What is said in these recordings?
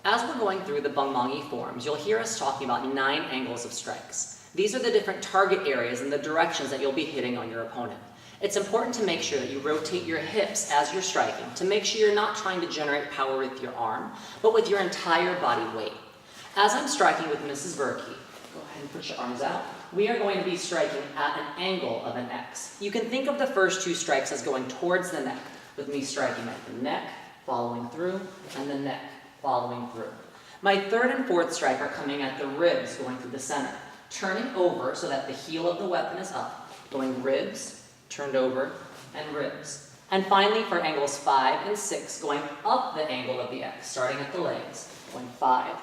As we're going through the Bahng forms, you'll hear us talking about 9 angles of strikes. These are the different target areas and the directions that you'll be hitting on your opponent. It's important to make sure that you rotate your hips as you're striking to make sure you're not trying to generate power with your arm, but with your entire body weight. As I'm striking with Mrs. Berkey, go ahead and put your arms out. We are going to be striking at an angle of an X. You can think of the first 2 strikes as going towards the neck, with me striking at the neck, following through, and the neck, following through. My 3rd and 4th strike are coming at the ribs, going through the center, turning over so that the heel of the weapon is up, going ribs, turned over, and ribs. And finally, for angles 5 and 6, going up the angle of the X, starting at the legs, going 5,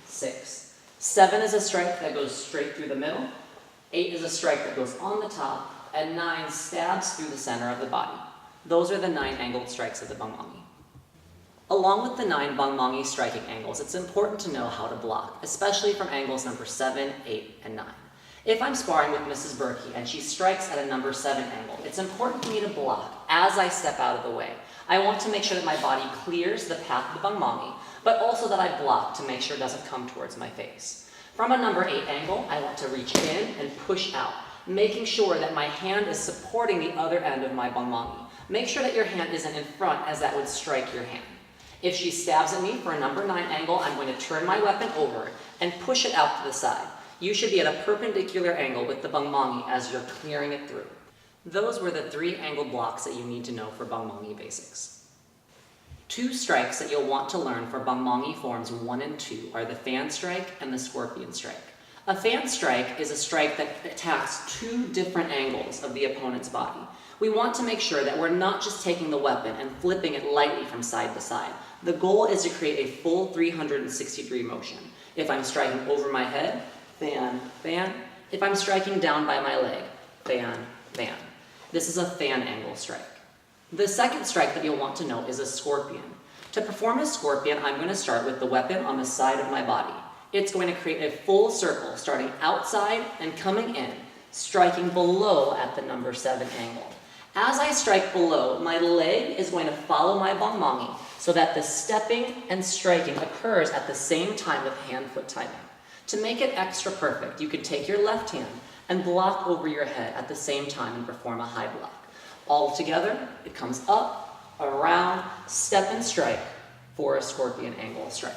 6. 7 is a strike that goes straight through the middle, 8 is a strike that goes on the top, and 9 stabs through the center of the body. Those are the 9 angled strikes of the Bahng. Along with the 9 Bahng striking angles, it's important to know how to block, especially from angles number 7, 8, and 9. If I'm sparring with Mrs. Berkey and she strikes at a number 7 angle, it's important for me to block as I step out of the way. I want to make sure that my body clears the path of the Bahng, but also that I block to make sure it doesn't come towards my face. From a number 8 angle, I want to reach in and push out, making sure that my hand is supporting the other end of my Bahng. Make sure that your hand isn't in front, as that would strike your hand. If she stabs at me for a number 9 angle, I'm going to turn my weapon over and push it out to the side. You should be at a perpendicular angle with the Bahng as you're clearing it through. Those were the 3 angled blocks that you need to know for Bahng basics. 2 strikes that you'll want to learn for Bahng forms 1 and 2 are the fan strike and the scorpion strike. A fan strike is a strike that attacks 2 different angles of the opponent's body. We want to make sure that we're not just taking the weapon and flipping it lightly from side to side. The goal is to create a full 360-degree motion. If I'm striking over my head, fan, fan. If I'm striking down by my leg, fan, fan. This is a fan angle strike. The second strike that you'll want to know is a scorpion. To perform a scorpion, I'm going to start with the weapon on the side of my body. It's going to create a full circle, starting outside and coming in, striking below at the number 7 angle. As I strike below, my leg is going to follow my Bahng so that the stepping and striking occurs at the same time with hand-foot timing. To make it extra perfect, you can take your left hand and block over your head at the same time and perform a high block. All together, it comes up, around, step and strike for a scorpion angle strike.